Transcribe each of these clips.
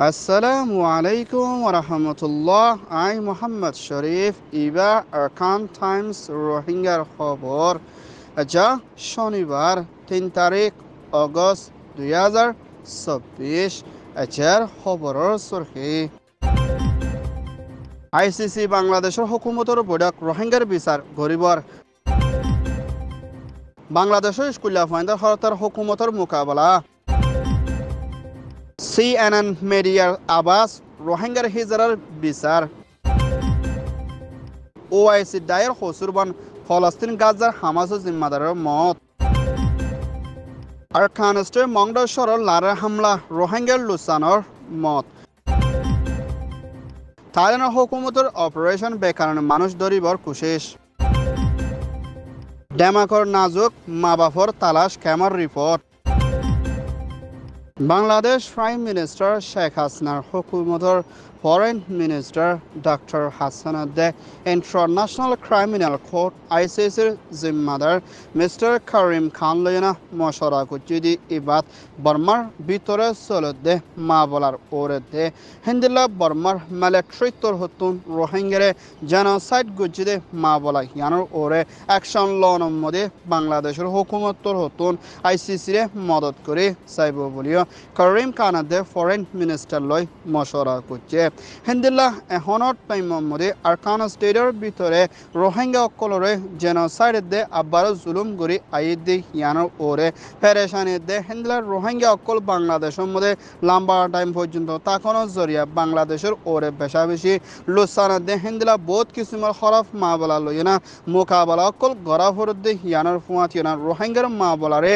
আসসালামু আলাইকুম ওয়া রাহমাতুল্লাহ। I Mohammad Sharif Iba Arkan Times রোহিঙ্গার খবর যা শনিবার 3 তারিখ আগস্ট 2024 এর খবৰৰ চৰখি আইসিসি বাংলাদেশের হুকুমতৰ বৈঠক রোহিঙ্গার বিচার গরিবর বাংলাদেশের স্কুলীয়া ফাইন্দার হরতার হুকুমতৰ মোকাবেলা CNN মিডিয়ার আবাস রোহিঙ্গার হিজরার বিচার ওআইসি দায়ের হসুরবান ফলস্তিন গাজার হামাস জিম্মাদারের মত আরকানস্টের মংডশ্বরের লারের হামলা রোহিঙ্গার লুসানোর মত থাইল্যান্ডের হুকুমতের অপারেশন বেকারণে মানুষ ধরিবর কোশিশ ডেমাকর নাজুক মা বাপর তালাশ ক্যামার report Bangladesh prime minister Sheikh হাসিনার হুকুমতের foreign minister doctor Hasanuddin international criminal court আইসিসির জিম্মাদার মিস্টার করিম খান লইনা মশরা কুচিদি ইবাদ বর্মার ভিতরে চলতে মা বলার ওরে দে হিন্দিল্লা বর্মার মিলিটারিতর হতুন রোহিঙ্গারে জেনোসাইড গুজিদে মা বলা ইয়ানোর ওরে অ্যাকশন লনের মধ্যে বাংলাদেশের হুকুমতর হতুন আইসিসিরে মদত করে চাইব বলিও করিম খানাদে ফরেন মিনিস্টার লই মশরা করছে হিন্দিল্লা এখনত টাইমৰ মধ্যে আরকান স্টেটের ভিতরে রোহিঙ্গা অকলরে জেনোসাইড দে আবারও জুলুম করে আইদ দে ইয়ানোর ওরে পেরেশানি দে হিন্দিল্লা রোহিঙ্গা অকল বাংলাদেশের মধ্যে লম্বা টাইম পর্যন্ত তাকনো জরিয়া বাংলাদেশের ওরে বেশা বেশি লুসানা দে হিন্দিল্লা বহুত কিসিমের খরফ মা বলা লইনা মোকাবেলা অকল গড়া ফরত দে ইয়ানোর ফুয়াত ইয়ানোর রোহিঙ্গার মা বলারে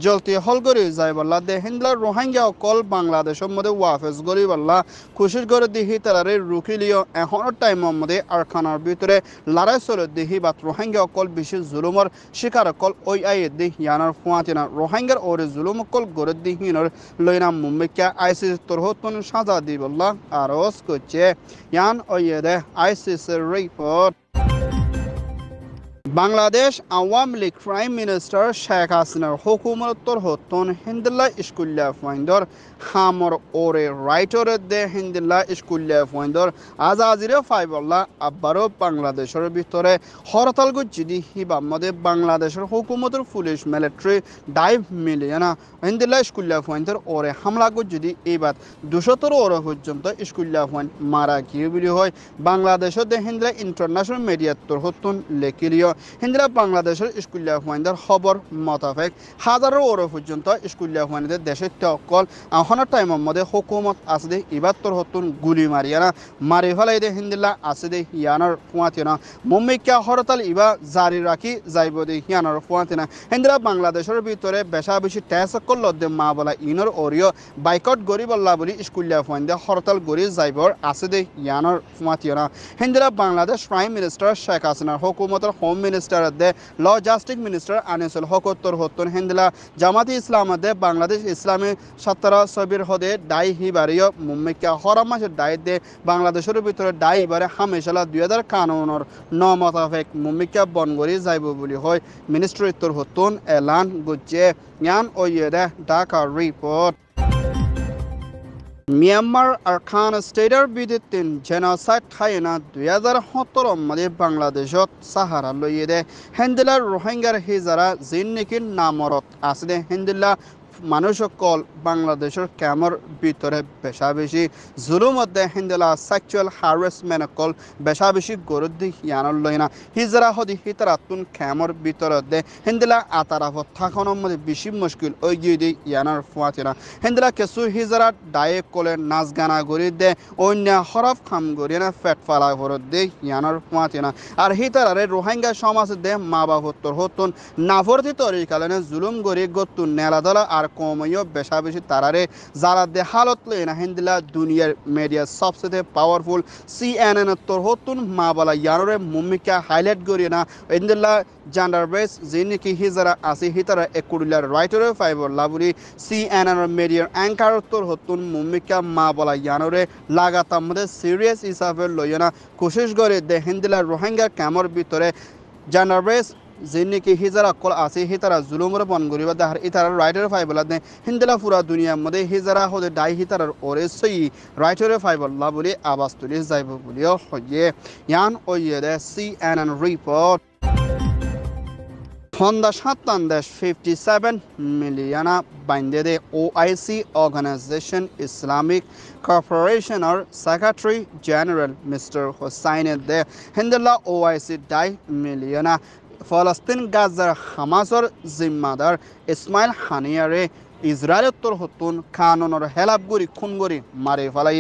জলতি হল করে যাই বল্লা দে হিন্দিল্লা রোহিঙ্গা অকল বাংলাদেশের মধ্যে ওয়াফেস গরি বল্লা খুশির করে দিহি তারারে রুখিলিও এখনের টাইমের মধ্যে আরখানার ভিতরে লড়াই চলে দিহি বা রোহিঙ্গা অকল বেশি জুলুমর শিকার অকল ওই আইয়ে দি ইয়ানোর ফুয়াতিনা রোহিঙ্গার ওরে জুলুম অকল গড়ে দিহিনর লইনা মুম্বিকা আইসিসি তরহতন সাজা দি বল্লা আরজ করছে ইয়ান ওইয়ে দে আইসিসির report Bangladesh Awami League prime minister Sheikh হাসিনার হুকুমতর হতন হিন্দিল্লা স্কুলিয়া ফাইন্দর হামর ওরে রাইটর দে হিন্দিল্লা স্কুলিয়া ফাইন্দর আজাজিরে ফাইবল্লা আবারও বাংলাদেশের ভিতরে হরতাল গুজিদি হিবামদে বাংলাদেশের হুকুমতের পুলিশ মিলিটারি ডাইভ মিলিয়ানা হিন্দিল্লা স্কুলিয়া ফাইন্দর ওরে হামলা গুজিদি এইবার 200 ওরে পর্যন্ত স্কুলিয়া ফাইন মারা গিয়ে বলি হয় বাংলাদেশের দে হিন্দিল্লা ইন্টারন্যাশনাল মিডিয়াতর হতন লেখিলিও হিন্দিরা বাংলাদেশের স্কুলিয়া ফাইন্দার খবর মোতাবেক হাজারের ওর পর্যন্ত স্কুলিয়া ফাইন্দার দেশের অকল আহনের টাইমের মধ্যে হুকুমত আছে দে ইবাত্তর হতুন গুলি মারিয়ানা মারি ফেলাই দে হিন্দিল্লা আছে দে ইয়ানোর ফুয়াতিনা মুম্বিকা হরতাল ইবা জারি রাখি যাইব দে ইয়ানোর ফুয়াতিনা হিন্দিরা বাংলাদেশের ভিতরে বেশা বেশি ট্যাক্স করল দে মা বলা ইনর ওরিও বাইকট গরি বল্লা বলি স্কুলিয়া ফাইন্দা হরতাল গরি যাইবর আছে দে ইয়ানোর ফুয়াতিনা হিন্দিরা বাংলাদেশ প্রাইম মিনিস্টার শেখ হাসিনার হুকুমতের হোম মিনিস্টার দে ল জাস্টিস মিনিস্টার আনিসুল হকত্তর হতুন হিন্দিলা জামাতি ইসলাম দে বাংলাদেশ ইসলামী সত্তর সবির হদে দায়ী হিবারিও মুম্বিকা হরম মাসের দায়ী দে বাংলাদেশের ভিতরে দায়ী বারে হামেশালা 2000 কানুনের ন মোতাবেক মুম্বিকা বনগরি যাইব বলি হয় মিনিস্ট্রিত্তর হতুন এলান গুজে ইয়ান ওইয়ে দে ঢাকা রিপোর্ট মিয়ানমার আরকান স্টেটের বিরুদ্ধে জেনোসাইড খাইনা 2017 মধ্যে বাংলাদেশত সাহারা লইয়ে দে হিন্দিলার রোহিঙ্গার হিজারা জিন নেকি নামরত আছে দে হিন্দিল্লা মানুষ সকল বাংলাদেশের ক্যামর ভিতরে বেশা বেশি জুলুম মধ্যে হিন্দিলা সেক্সুয়াল হ্যারাসমেন্ট কল বেশা বেশি গরুদ দি ইয়ানোর লইনা হিজরা হদি হিতরাতুন ক্যামর ভিতরে দে হিন্দিলা আতারাফত থাকনের মধ্যে বেশি মুশকিল ওই গিয়ে দি ইয়ানোর ফুয়াতিনা হিন্দিলা কিছু হিজরা ডায়ে কলে নাচ গানা গড়ি দে অন্য হরফ খাম গড়ি না ফেট ফালা ভরত দে ইয়ানোর ফুয়াতিনা আর হিতারারে রোহিঙ্গা সমাজ দে মা বাবতর হতুন নাফরতি তরিকালেনে জুলুম গড়ি গতুন নেলাদলা আর কমইও বেশা বেশি তারারে যারা দে হালত লইনা হিন্দিলা দুনিয়ার মিডিয়া সবচেয়ে পাওয়ারফুল CNN তোর হতুন মা বলা ইয়ানোরে মুম্বিকা হাইলাইট করি না হিন্দিলা জেন্ডার বেস যিনি কি হিজারা আছে হিতারা একুডিলার রাইটারে ফাইবর লাবুরি CNN মিডিয়ার অ্যাঙ্কার তোর হতুন মুম্বিকা মা বলা ইয়ানোরে লাগাতার মধ্যে সিরিয়াস হিসাবে লইনা কোশিশ করে দে হিন্দিলা রোহিঙ্গা ক্যামর ভিতরে জেন্ডার বেস জিন্নিকি হিজারা কল আছে হিতারা জুলুমর বন গরিবা দাহার ইতারা রাইটার ফাইবলা দে হিন্দলা পুরা দুনিয়ার মধ্যে হিজারা হদে ডাই হিতারার ওরে সই রাইটার ফাইবল্লা বলে আবাস তুলি যাইব বলিও হইয়ে ইয়ান ওইয়ে দে CNN report Honda Shattandesh 57 million binde de OIC Organization Islamic Corporation or Secretary General Mr. Hossein de Hindela OIC dai milliona Palestine Gaza Hamasor Zimmadar Ismail Haniyare ইসরায়েলের তোর হতুন কানুনের হেলাপগুড়ি খুনগুড়ি মারে ফেলাই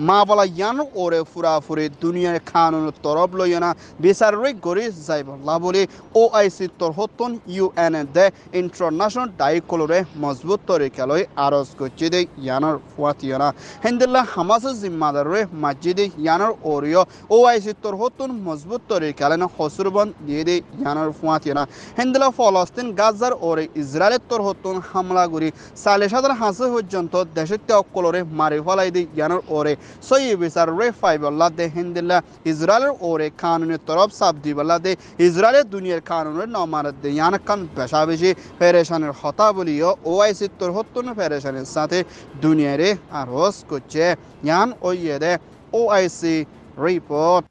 মা বলা ইয়ান ওরে ফুরাফুরি দুনিয়ার কানুনের তরফ লইয়া বিচারিক গড়ি যাইব বলে OIC তোর হতুন UN দে ইন্টারন্যাশনাল ডাইকলরে মজবুত তরিকালৈ আরজ করছে দে ইয়ানোর ফুয়াতিয়ানা হেন্দিল্লা হামাসের জিম্মাদারে মসজিদে ইয়ানোর ওরিও OIC তোর হতুন মজবুত তরিকালেন হসুরবন দিয়ে দে ইয়ানোর ফুয়াতিয়ানা হেন্দিল্লা ফলস্তিন গাজার ওরে ইসরায়েলের তোর হতুন হামলা গুড়ি 40,000 হাসে পর্যন্ত দেশতে অকলরে মারি ফেলাই দি ইয়ানোর ওরে সই বিচার রে ফাইবল্লা দে হিন্দিল্লা ইসরায়েলের ওরে কানুনের তরফ সাপ দিবল্লা দে ইসরায়েলের দুনিয়ার কানুনের নমারত দে ইয়ান কান বেশা বেশি ফেরেশানের হতা বলিও OIC তোর হতুন ফেরেশানের সাথে দুনিয়ারে আরজ করছে ইয়ান ওইয়ে দে OIC report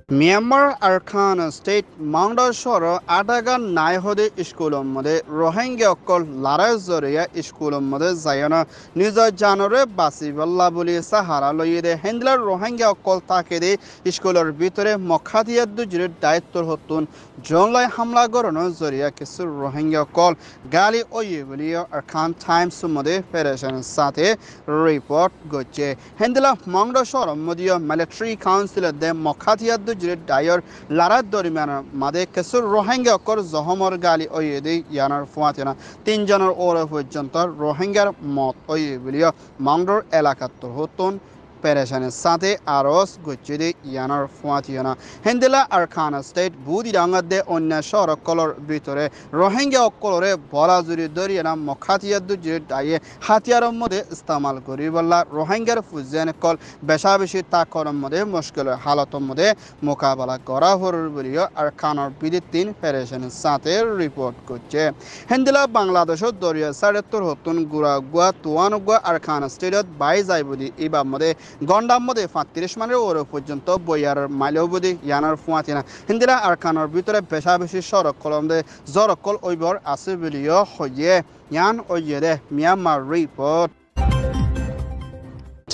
Myanmar Arkan State Mangda Shoro Adaga Naihode Iskulum Mode Rohingya Kol Lara Zoria Iskulum Mode Zayana Niza Janore Basi Vallabuli Sahara Loyede Hendler Rohingya Kol Takede Iskular Bitore Mokhatia Dujir Daitor Hotun John Lai Hamla Gorono Zoria Kisur Rohingya Kol Gali Oyevulio Arkan Times Sumode Federation Sate Report Goche Hendela Mangda Shoro Modio Military Council de Mokhatia Dayar Lara Doriman Made Kesur Rohingya Kor Zohomor Gali Oyedi Yanar Fuatina Tinjanar Ora Jantar Rohingya Mot Oyevilio Mangdor Elakatur Hotun Pereshaনের সাথে আরস গচ্ছিদে ইয়ানার ফুয়াতিয়ানা হেন্দেলা arcana state buddy ডাঙ্গাদে অন্য শহরকলর ভিতরে রোহিঙ্গা অকলরে বলাজুরি দরিয়ানা মখাতিয়াদু জিরে ডাইয়ে হাতিয়ারের মধ্যে ইস্তেমাল করি বললা রোহিঙ্গার ফুজেন call বেশা বেশি তাকরের মধ্যে মুশকিলের হালতের মধ্যে মোকাবেলা করা হরুর বলিও আরকানার বিধি 3 পেরেশানের সাথে রিপোর্ট করছে হেন্দেলা বাংলাদেশের দরিয়া সাড়েত্তর হতুন গুড়াগুয়া তুয়ানুগুয়া আরকানা স্টেটত বাই যাইবদি ইবার মধ্যে গন্ডার মধ্যে 35 মাইলের ওর পর্যন্ত বইয়ার মাইলবদি ইয়ানার ফুয়াতিনা হিন্দিরা আরকানোর ভিতরে বেশা বেশি সড়ক কলমদে জরকল ওইবর আছে বলিও হইয়ে ইয়ান ওইয়ে দে Myanmar report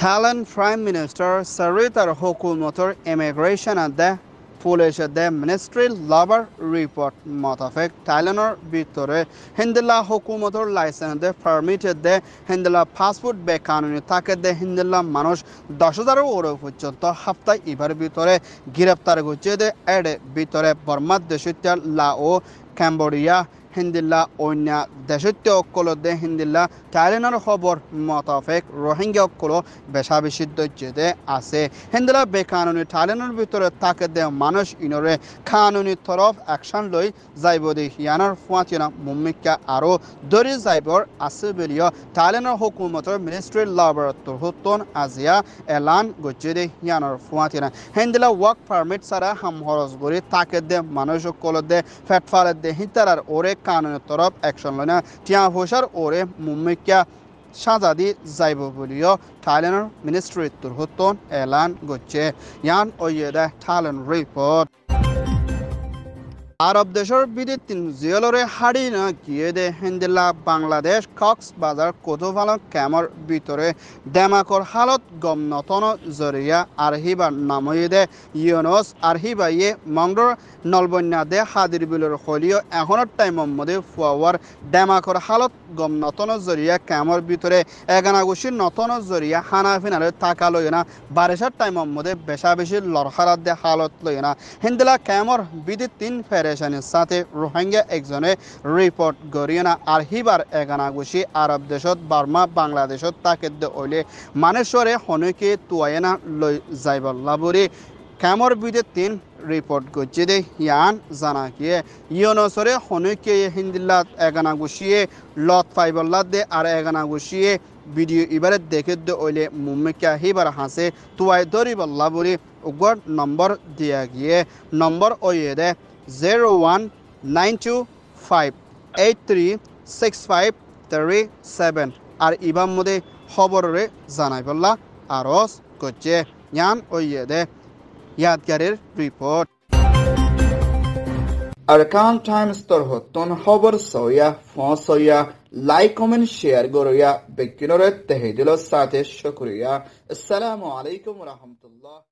Thailand Prime Minister Srettha Thavisin immigration and the Police the Ministry Labor Report Motafek Thailander Victory Hindela Hukumotor license the permitted the Hindela passport be kanuni take the Hindela Manush 10,000 euro পর্যন্ত হাফতা ইবার ভিতরে গ্রেফতার করছে the এডে ভিতরে বর্মা দেশিয়া লাও Cambodia হিন্দিল্লা অন্য দেশত্য অকল দে হিন্দিল্লা থাইল্যান্ডের খবর মোতাবেক রোহিঙ্গা অকল বেশা বেশি দৈর্যতে আছে হিন্দিল্লা বেকানুনি থাইল্যান্ডের ভিতরে তাকে দে মানুষ ইনরে কানুনি তরফ অ্যাকশন লই যাইব দে ইয়ানার ফুয়াতিনা মুম্মিকা আরও দরি যাইবর আছে বলিও থাইল্যান্ডের হুকুমতের মিনিস্ট্রি লাবরেটর হতন আজিয়া এলান গজ্জে দে ইয়ানার ফুয়াতিনা হিন্দিল্লা ওয়ার্ক পারমিট ছাড়া হামহরজ করে তাকে দে মানুষ অকল দে ফেটফালে দে হিতারার ওরে কানুনের তরফ অ্যাকশন লয় না টিয়া ভোসার ওরে মুম্মিকা সাজাদি যাইব বলিও থাইল্যান্ডের মিনিস্ট্রির হতন এলান গজ্জে ইয়ান ওইয়েদা থাইল্যান্ড রিপোর্ট আরব দেশের বিদ্যুৎ জিয়লরে হাড়ি না গিয়ে দে হিন্দিল্লা বাংলাদেশ কক্সবাজার কোতোভালো ক্যামর ভিতরে ডেমাকর হালত গম নতন জরিয়া আরহিবার নাময়ে দে ইউনুস আরহিবাইয়ে মংডর নলবন্যা দে হাদির বিলর হলিও এখনের টাইমের মধ্যে ফুয়াওয়ার ডেমাকর হালত গম নতন জরিয়া ক্যামর ভিতরে এগানাগুশির নতন জরিয়া হানা ফিনারে টাকা লয় না বারিশার টাইমের মধ্যে বেশা বেশি লড়হারাত দে হালত লয় না হিন্দিলা ক্যামর বিদ্যুৎ 3 ফেডারেশনের সাথে রোহিঙ্গা একজনে রিপোর্ট গরিয়ানা আর হিবার এগানাগুশি আরব দেশত বার্মা বাংলাদেশত তাকে ওইলে মানেশ্বরে হনকে তুয়ায়না লই যাইবল লাবরি ক্যামর বিদ্যুৎ 3 রিপোর্ট করছে দে ইয়ান জানা কিয়ে ইউনুসরে হনকে হিন্দিল্লা এগানাগুশিয়ে লত ফাইবল্লা দে আর এগানাগুশিয়ে ভিডিও এবারে দেখে দে ওইলে মুম্মিকা হিবার হাসে তুয়াই ধরি বল্লা বলি উগর নম্বর দিয়া গিয়ে নম্বর ওয়ে দে 019258365337 আর ইবাম মধ্যে খবরে জানাই বললা আরজ করছে ইয়ান ওইদে ইয়াদগারের report Arkan Times Torhoton Hover Soya, Fon Soya, like, comment, share, Goroya, Bekinore, Tehidilo Sate Shokuria. Assalamu alaikum wa rahmatullah.